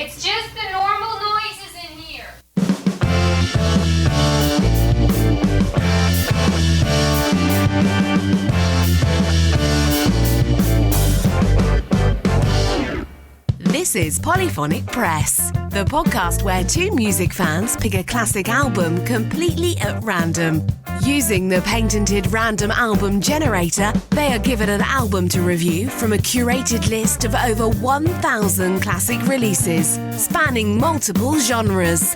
It's just the normal noises in here. This is Polyphonic Press, the podcast where two music fans pick a classic album completely at random. Using the patented random album generator, they are given an album to review from a curated list of over 1,000 classic releases, spanning multiple genres.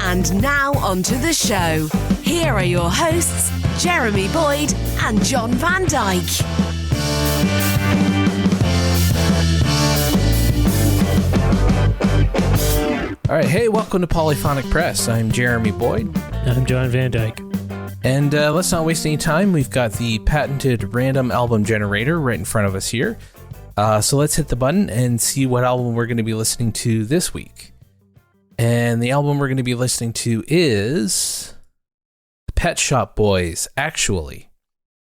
And now onto the show. Here are your hosts, Jeremy Boyd and John Van Dyke. All right, hey, welcome to Polyphonic Press. I'm Jeremy Boyd. I'm John Van Dyke. And let's not waste any time. We've got the patented random album generator right in front of us here. So let's hit the button and see what album we're going to be listening to this week. And the album we're going to be listening to is Pet Shop Boys, Actually.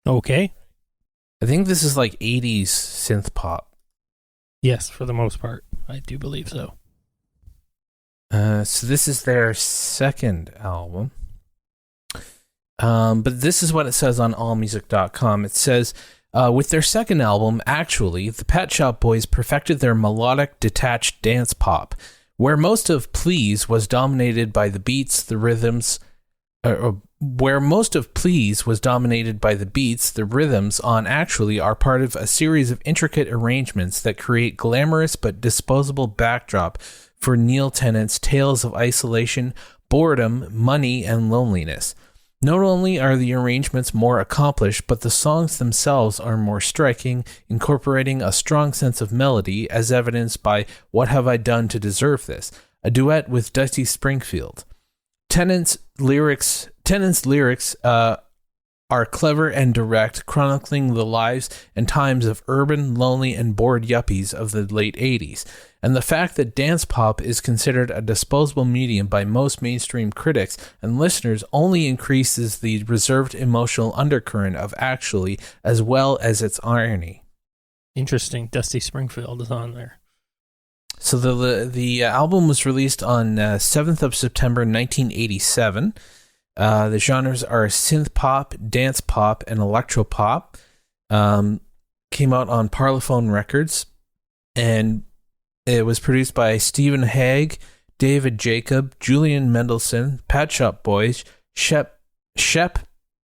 Okay. I think this is like 80s synth-pop. Yes, for the most part. I do believe so. So this is their second album. But this is what it says on allmusic.com. It says, with their second album, Actually, the Pet Shop Boys perfected their melodic, detached dance pop, where most of Please was dominated by the beats, the rhythms, where most of Please was dominated by the beats, the rhythms on Actually are part of a series of intricate arrangements that create glamorous but disposable backdrop for Neil Tennant's tales of isolation, boredom, money, and loneliness. Not only are the arrangements more accomplished, but the songs themselves are more striking, incorporating a strong sense of melody, as evidenced by What Have I Done to Deserve This?, a duet with Dusty Springfield. Tennant's lyrics are clever and direct, chronicling the lives and times of urban, lonely, and bored yuppies of the late 80s. And the fact that dance pop is considered a disposable medium by most mainstream critics and listeners only increases the reserved emotional undercurrent of Actually, as well as its irony. Interesting. Dusty Springfield is on there. So the album was released on 7th of September 1987. The genres are synth-pop, dance pop, and electro-pop. Came out on Polyphonic Records, and it was produced by Stephen Hague, David Jacob, Julian Mendelsohn, Pet Shop Boys, Shep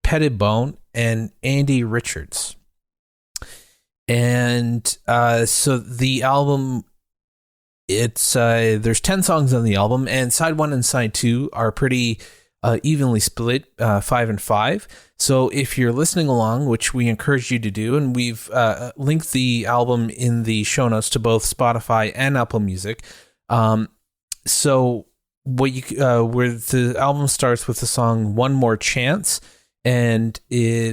Pettibone, and Andy Richards. And so the album, it's there's 10 songs on the album, and side 1 and side 2 are pretty evenly split, 5 and 5. So if you're listening along, which we encourage you to do, and we've linked the album in the show notes to both Spotify and Apple Music. So where the album starts with the song "One More Chance," and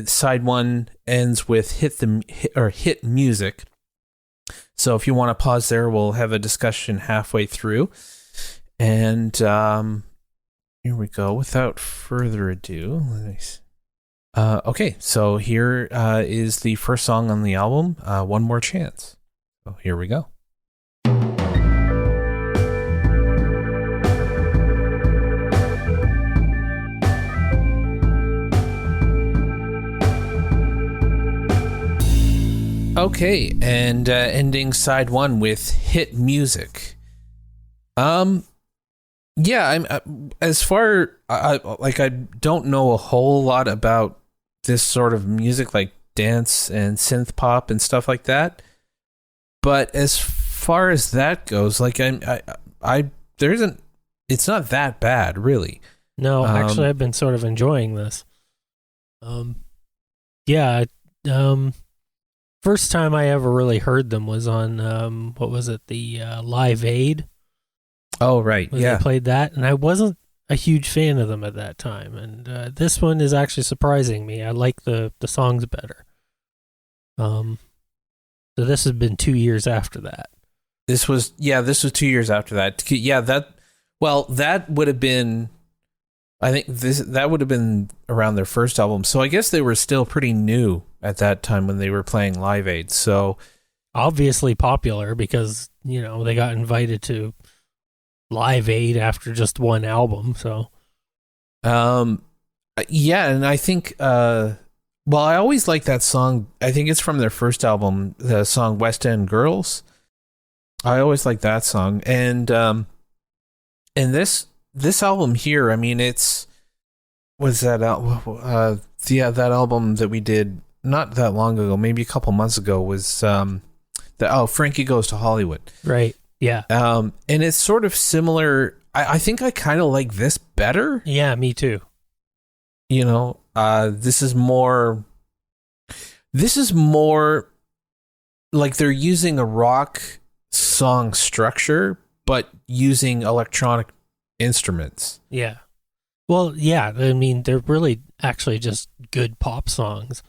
side 1 ends with hit music. So if you want to pause there, we'll have a discussion halfway through, and here we go. Without further ado, okay, so here is the first song on the album, One More Chance. So here we go. Okay, and ending side 1 with hit music. Yeah, I'm as far I don't know a whole lot about this sort of music, like dance and synth pop and stuff like that. But as far as that goes, like it's not that bad, really. No, actually, I've been sort of enjoying this. First time I ever really heard them was on what was it, the Live Aid. Oh, right, yeah. They played that, and I wasn't a huge fan of them at that time. And this one is actually surprising me. I like the songs better. So this has been 2 years after that. This was 2 years after that. Yeah, that would have been, I think that would have been around their first album. So I guess they were still pretty new at that time when they were playing Live Aid. So obviously popular because, they got invited to Live Aid after just one album. So, yeah, and I think, I always like that song. I think it's from their first album, the song West End Girls. I always like that song. And this album here, I mean, was that that album that we did not that long ago, maybe a couple months ago, was Frankie Goes to Hollywood. Right. Yeah. And it's sort of similar. I think I kind of like this better. Yeah, me too. You know, this is more like they're using a rock song structure, but using electronic instruments. Yeah. Well, yeah, I mean, they're really actually just good pop songs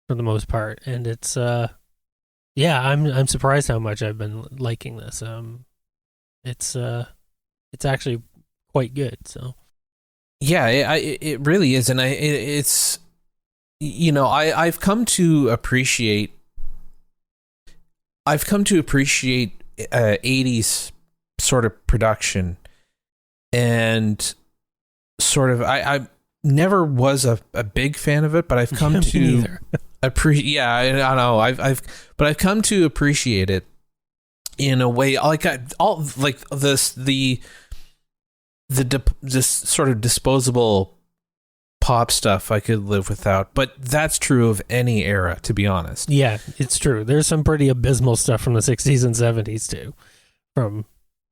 for the most part. And it's, I'm surprised how much I've been liking this. It's actually quite good. So, yeah, it really is. And it's, you know, I've come to appreciate 80s sort of production, and sort of I never was a big fan of it, but I've come to appreciate. Yeah, I know. I've come to appreciate it in a way. Like this sort of disposable pop stuff I could live without, but that's true of any era, to be honest. Yeah, it's true. There's some pretty abysmal stuff from the 60s and 70s too, from,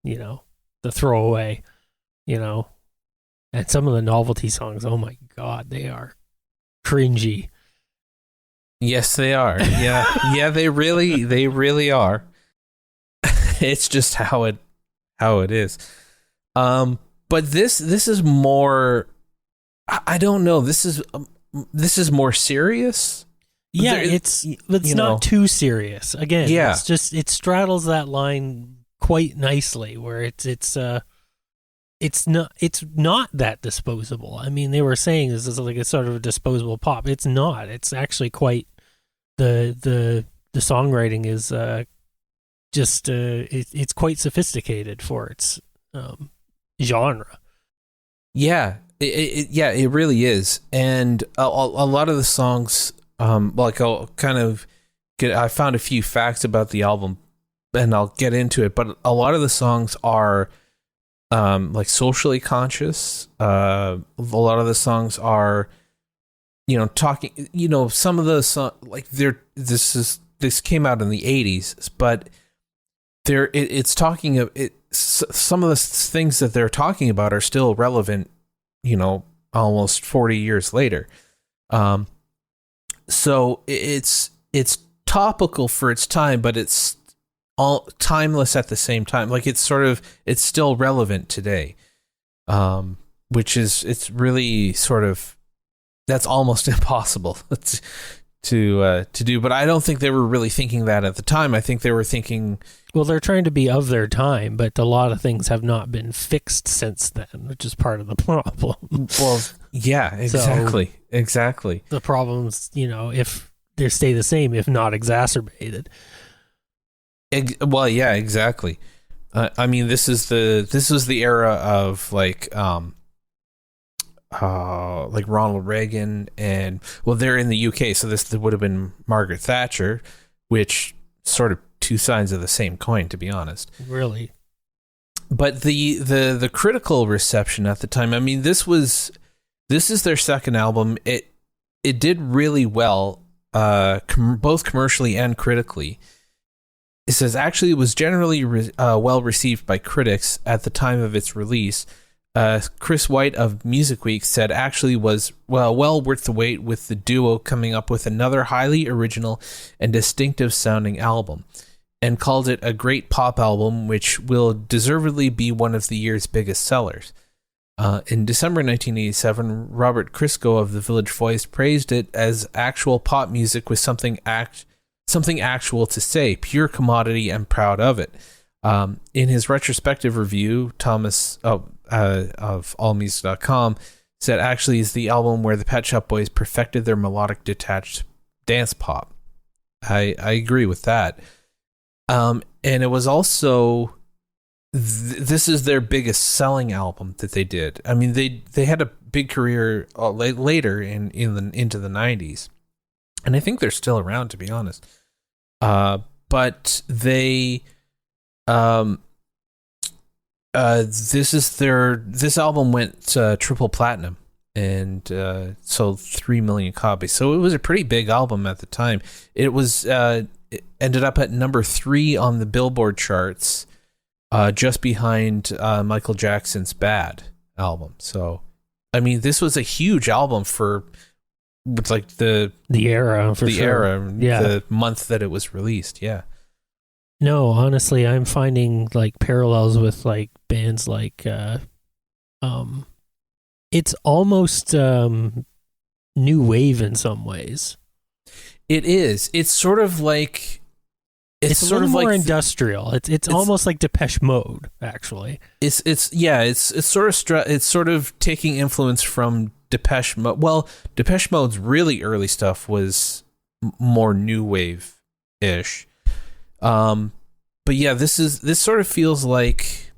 you know, the throwaway, you know, and some of the novelty songs. Oh my God, they are cringy. Yes, they are. Yeah, yeah, they really are. It's just how it is. But this is more. I don't know. This is more serious. Yeah, it's not too serious. Again, yeah. It's just, it straddles that line quite nicely, where it's not that disposable. I mean, they were saying this is like a sort of a disposable pop. It's not. It's actually quite the songwriting is it's quite sophisticated for its genre. Yeah. It really is. And a lot of the songs, like I'll kind of I found a few facts about the album and I'll get into it, but a lot of the songs are like socially conscious. A lot of the songs are, you know, talking, you know, some of the songs, like this came out in the 80s, but it's talking of it. Some of the things that they're talking about are still relevant, you know, almost 40 years later. So it's topical for its time, but it's all timeless at the same time. Like it's still relevant today. Which is, it's really sort of, that's almost impossible to do. But I don't think they were really thinking that at the time. I think they were thinking, well, they're trying to be of their time, but a lot of things have not been fixed since then, which is part of the problem. Well, yeah, exactly. So, exactly. The problems, you know, if they stay the same, if not exacerbated. Well, yeah, exactly. I mean, this was the era of like Ronald Reagan, and well, they're in the UK, so this would have been Margaret Thatcher, which sort of two sides of the same coin, to be honest. Really. But the critical reception at the time, I mean, this is their second album. It did really well, both commercially and critically. It says actually it was generally well received by critics at the time of its release. Chris White of Music Week said actually was well worth the wait, with the duo coming up with another highly original and distinctive sounding album, and called it a great pop album which will deservedly be one of the year's biggest sellers. In December 1987, Robert Christgau of The Village Voice praised it as actual pop music with something actual to say, pure commodity, and proud of it. In his retrospective review, Thomas of AllMusic.com said actually is the album where the Pet Shop Boys perfected their melodic detached dance pop. I agree with that. And it was also this is their biggest selling album that they did. I mean, they had a big career later into the 90s, and I think they're still around, to be honest. But they this album went triple platinum and sold 3 million copies. So it was a pretty big album at the time. It was it ended up at number 3 on the Billboard charts, just behind Michael Jackson's Bad album. So, I mean, this was a huge album for like the era, the month that it was released. Yeah. No, honestly, I'm finding like parallels with like bands like it's almost new wave in some ways. It is. It's sort of like it's sort of more like industrial. It's almost like Depeche Mode, actually. It's sort of taking influence from Depeche Mode. Well, Depeche Mode's really early stuff was more new wave ish. But yeah, this sort of feels like,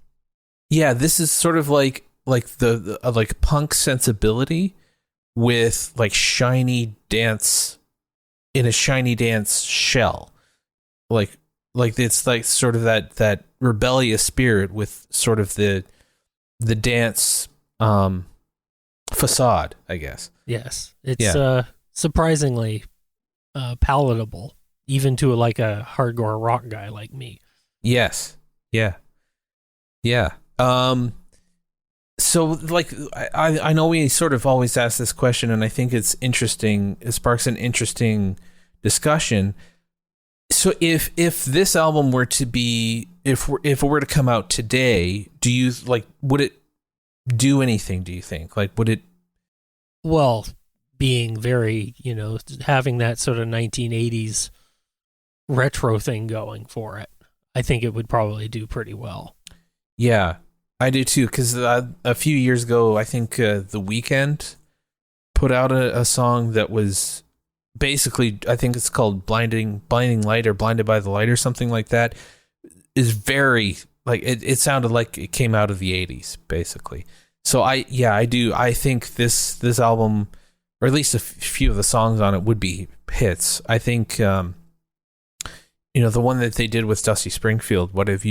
this is sort of like the like punk sensibility with like shiny dance in a shiny dance shell. Like it's like sort of that rebellious spirit with sort of the dance facade, I guess. Yes. It's surprisingly palatable, even to like a hardcore rock guy like me. Yes. Yeah. Yeah. So like I know we sort of always ask this question, and I think it's interesting. It sparks an interesting discussion. So if this album were to be, if it were to come out today, do you like, would it do anything, do you think? Like, would it? Well, being very, having that sort of 1980s retro thing going for it, I think it would probably do pretty well. Yeah, I do too, because a few years ago, I think The Weeknd put out a song that was basically, I think it's called Blinding Light or Blinded by the Light or something like that. Is very, like, it sounded like it came out of the 80s, basically. So I do. I think this album, or at least a few of the songs on it, would be hits. I think, the one that they did with Dusty Springfield, What Have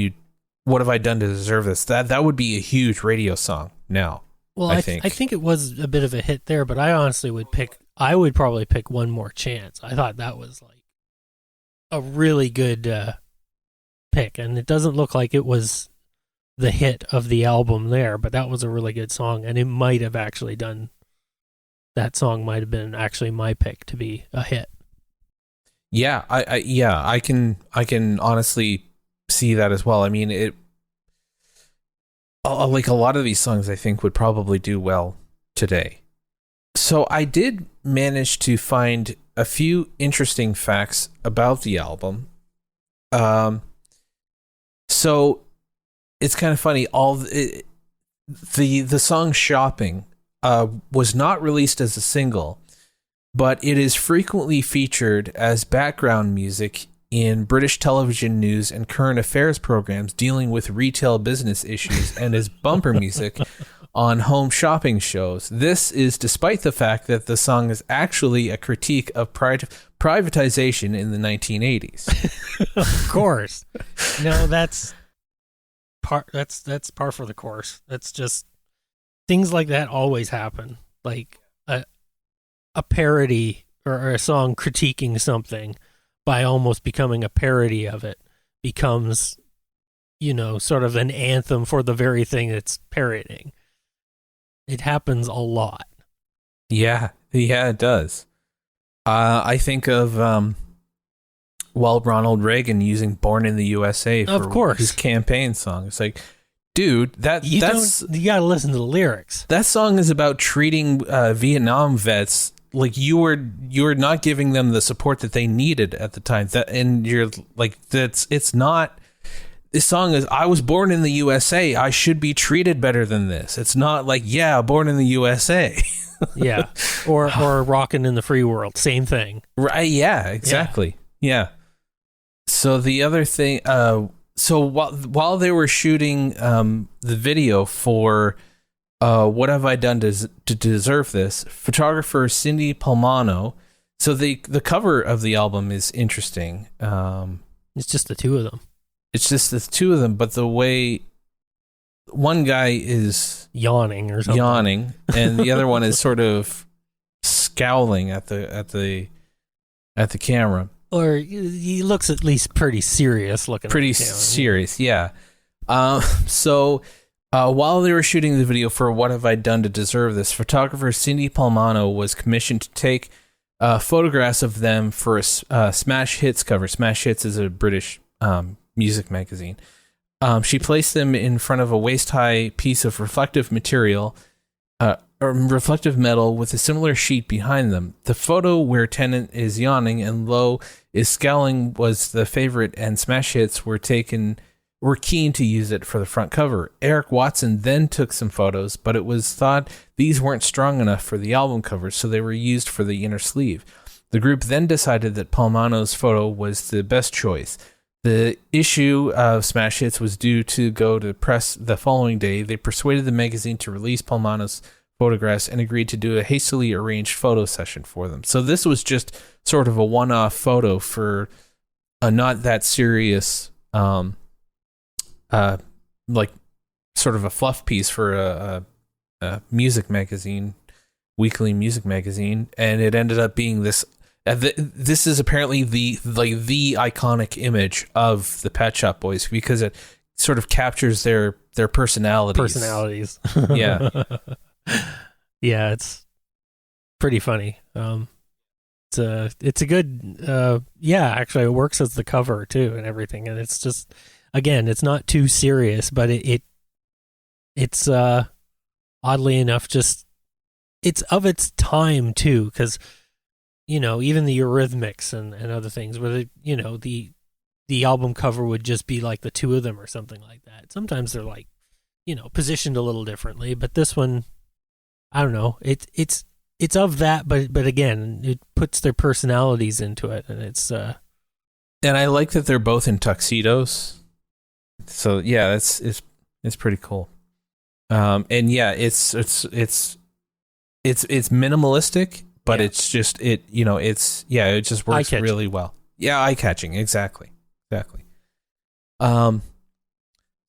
I Done to Deserve This? That would be a huge radio song now. Well, I think it was a bit of a hit there, but I honestly would probably pick One More Chance. I thought that was like a really good pick, and it doesn't look like it was the hit of the album there, but that was a really good song, and it might have actually that song might have been actually my pick to be a hit. Yeah, I can honestly see that as well. I mean, it like a lot of these songs I think would probably do well today. So I did manage to find a few interesting facts about the album. So it's kind of funny. The song Shopping was not released as a single, but it is frequently featured as background music in British television news and current affairs programs dealing with retail business issues, and as bumper music on home shopping shows. This is despite the fact that the song is actually a critique of privatization in the 1980s. Of course. No, that's par for the course. That's just, things like that always happen. Like a parody or a song critiquing something by almost becoming a parody of it becomes, sort of an anthem for the very thing it's parodying. It happens a lot. Yeah, it does. I think of Ronald Reagan using "Born in the USA" for his campaign song. It's like, dude, you gotta listen to the lyrics. That song is about treating Vietnam vets like you were not giving them the support that they needed at the time. It's not. This song is, I was born in the USA. I should be treated better than this. It's not like, born in the USA. Yeah. Or rocking in the free world. Same thing. Right. Yeah, exactly. Yeah. So the other thing, So while they were shooting the video for What Have I Done to Deserve This, photographer Cindy Palmano. So the cover of the album is interesting. It's just the two of them. It's just the two of them, but the way one guy is yawning or something, and the other one is sort of scowling at the camera. Or he looks at least pretty serious looking. Pretty serious, yeah. So while they were shooting the video for What Have I Done to Deserve This, photographer Cindy Palmano was commissioned to take photographs of them for a Smash Hits cover. Smash Hits is a British music magazine. She placed them in front of a waist-high piece of reflective material, or reflective metal with a similar sheet behind them. The photo where Tennant is yawning and Lowe is scowling was the favorite, and Smash Hits were keen to use it for the front cover. Eric Watson then took some photos, but it was thought these weren't strong enough for the album cover, so they were used for the inner sleeve. The group then decided that Palmano's photo was the best choice. The issue of Smash Hits was due to go to press the following day. They persuaded the magazine to release Palmano's photographs and agreed to do a hastily arranged photo session for them. So this was just sort of a one-off photo for a not that serious, like sort of a fluff piece for a music magazine, weekly music magazine, and it ended up being this. This is apparently the iconic image of the Pet Shop Boys because it sort of captures their personalities. Yeah. Yeah, it's pretty funny. It's a good actually it works as the cover too and everything, and it's just, again, it's not too serious, but it's oddly enough just it's of its time too, because even the Eurythmics and other things where the album cover would just be like the two of them or something like that. Sometimes they're like positioned a little differently, but this one, I don't know. It's of that, but again, it puts their personalities into it, and it's. And I like that they're both in tuxedos. So yeah, it's pretty cool. And yeah, it's minimalistic, but it's just it just works really well. Yeah, eye catching, exactly.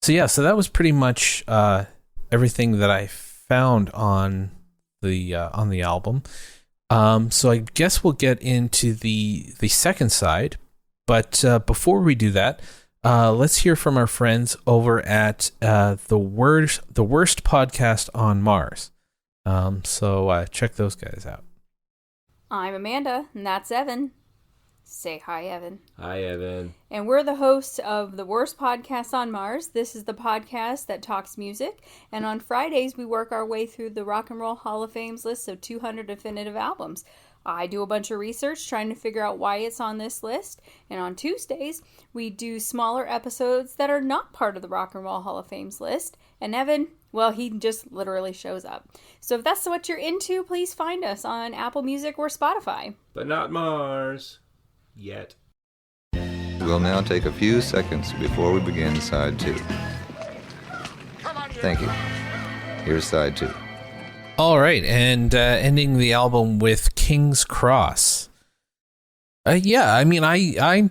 So that was pretty much everything that I found on the album. So I guess we'll get into the second side, but before we do that, let's hear from our friends over at the Worst Podcast on Mars. So check those guys out. I'm Amanda, and that's Evan. Say hi, Evan. Hi, Evan. And we're the hosts of The Worst Podcast on Mars. This is the podcast that talks music. And on Fridays, we work our way through the Rock and Roll Hall of Fame's list of 200 definitive albums. I do a bunch of research trying to figure out why it's on this list. And on Tuesdays, we do smaller episodes that are not part of the Rock and Roll Hall of Fame's list. And Evan, well, he just literally shows up. So if that's what you're into, please find us on Apple Music or Spotify. But not Mars. Yet. We'll now take a few seconds before we begin side 2. Thank you. Here's side 2. All right, and ending the album with King's Cross. I mean, I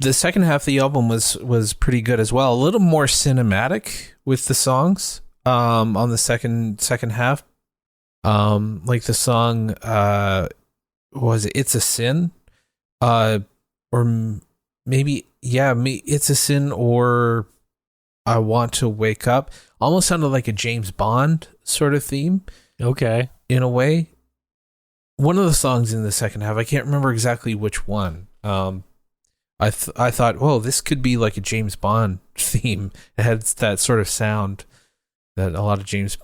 the second half of the album was pretty good as well. A little more cinematic with the songs on the second half. Like the song was it It's a Sin? Or maybe It's a Sin, or I Want to Wake Up. Almost sounded like a James Bond sort of theme. Okay. In a way. One of the songs in the second half, I can't remember exactly which one. I thought, whoa, this could be like a James Bond theme. It had that sort of sound that a lot of James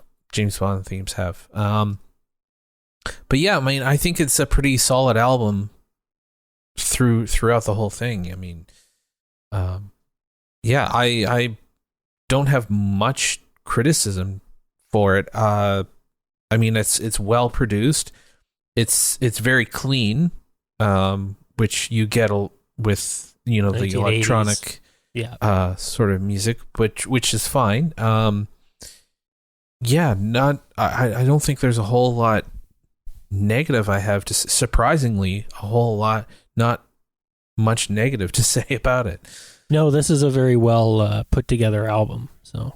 Bond themes have. But yeah, I mean, I think it's a pretty solid album throughout the whole thing. I mean, I don't have much criticism for it. I mean, it's well produced. It's very clean, which you get with the 1980s. electronic. sort of music, which is fine. Yeah, not I don't think there's a whole lot negative I have to surprisingly a whole lot, not much negative to say about it. No, this is a very well put together album. So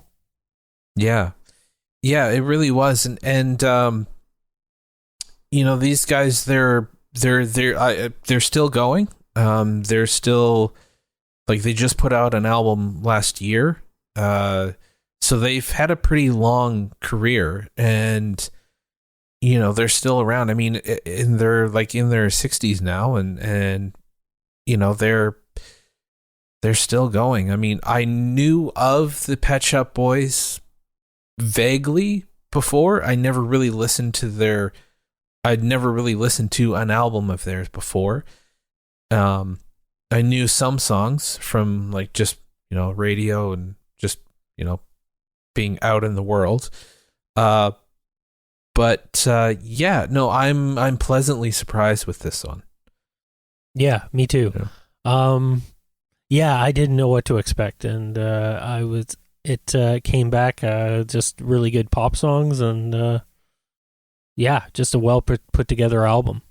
yeah, it really was, and you know, these guys they're still going. They're still, like, they just put out an album last year, so they've had a pretty long career, and you know, they're still around. I mean, they're in their 60s now, and you know, they're still going. I mean, I knew of the Pet Shop Boys vaguely before. I'd never really listened to an album of theirs before. I knew some songs from, like, just, you know, radio and just, you know, being out in the world. But yeah, no, I'm pleasantly surprised with this one. Yeah, me too. Yeah. Yeah, I didn't know what to expect, and it came back just really good pop songs, and yeah, just a well put together album.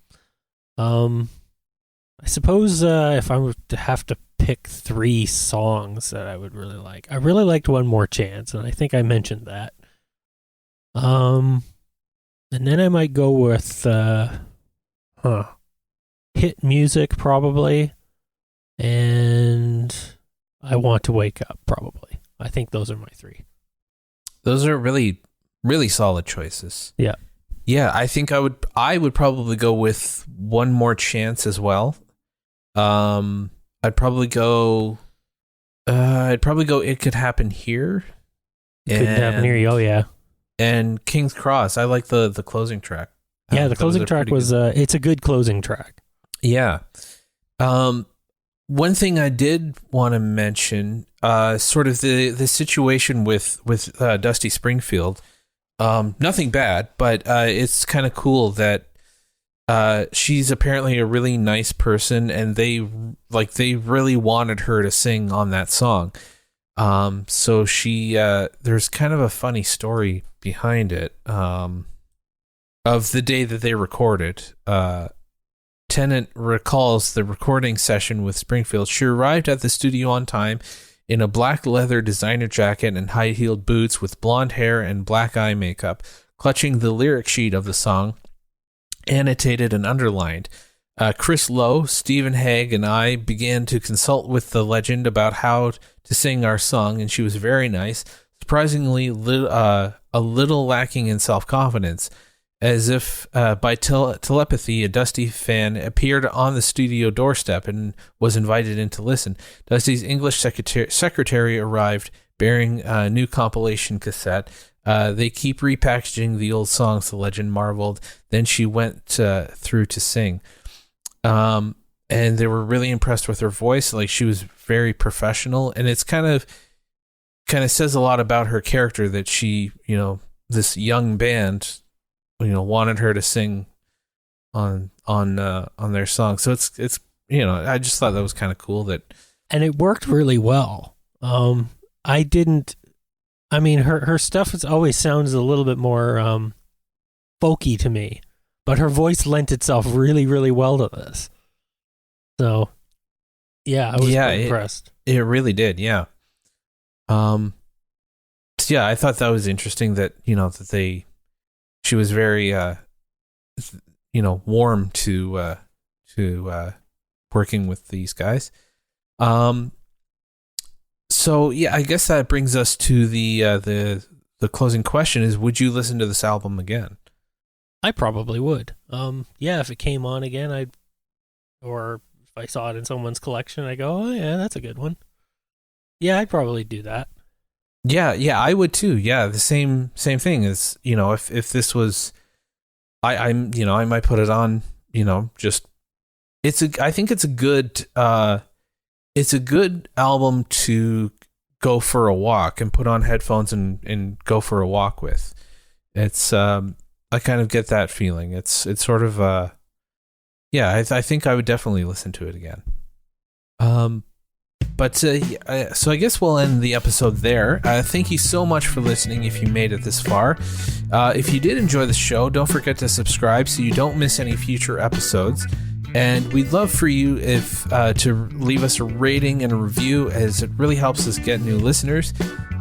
I suppose if I were to have to pick 3 songs that I would really like, I really liked One More Chance, and I think I mentioned that. And then I might go with Hit Music, probably, and I Want to Wake Up, probably. I think those are my 3. Those are really, really solid choices. Yeah. Yeah, I think I would probably go with One More Chance as well. I'd probably go It Could Happen Here. Couldn't happen here. Oh yeah. And King's Cross. I like the closing track. Yeah, the closing track was it's a good closing track. Yeah. One thing I did want to mention, sort of the situation with Dusty Springfield. Nothing bad, but it's kind of cool that she's apparently a really nice person, and they really wanted her to sing on that song. So she there's kind of a funny story behind it, of the day that they recorded. Tennant recalls the recording session with Springfield. She arrived at the studio on time in a black leather designer jacket and high-heeled boots with blonde hair and black eye makeup, clutching the lyric sheet of the song, annotated and underlined. Chris Lowe, Stephen Haig, and I began to consult with the legend about how to sing our song, and she was very nice, surprisingly a little lacking in self-confidence. As if by telepathy, a Dusty fan appeared on the studio doorstep and was invited in to listen. Dusty's English secretary arrived bearing a new compilation cassette. They keep repackaging the old songs, the legend marveled. Then she went through to sing. And they were really impressed with her voice. Like, she was very professional, and it's kind of says a lot about her character that she, you know, this young band, you know, wanted her to sing on their song. So it's you know, I just thought that was kind of cool and it worked really well. Her stuff always sounds a little bit more folky to me, but her voice lent itself really, really well to this. So yeah, I was impressed. It really did, yeah. Yeah, I thought that was interesting that, you know, that she was very, you know, warm to working with these guys. So yeah, I guess that brings us to the closing question: is would you listen to this album again? I probably would. Yeah, if it came on again, or if I saw it in someone's collection, I go, oh yeah, that's a good one. Yeah, I'd probably do that. Yeah, I would too. Yeah, the same thing as, you know, if this was, I'm you know, I might put it on, you know, just I think it's a good album to go for a walk and put on headphones and go for a walk with. It's I kind of get that feeling. It's sort of yeah, I think I would definitely listen to it again. So I guess we'll end the episode there. Thank you so much for listening if you made it this far. If you did enjoy the show, don't forget to subscribe so you don't miss any future episodes. And we'd love for you to leave us a rating and a review, as it really helps us get new listeners.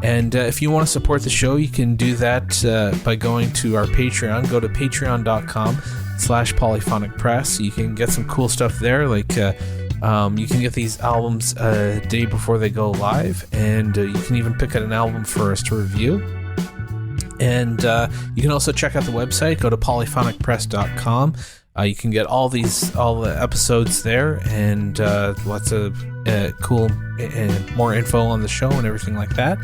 And if you want to support the show, you can do that by going to our Patreon. Go to patreon.com/polyphonicpress. You can get some cool stuff there, like you can get these albums a day before they go live, and you can even pick out an album for us to review. And you can also check out the website. Go to polyphonicpress.com. You can get all the episodes there, and lots of cool more info on the show and everything like that.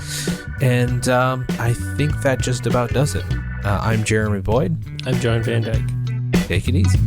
And I think that just about does it. I'm Jeremy Boyd. I'm John Van Dyke. Take it easy.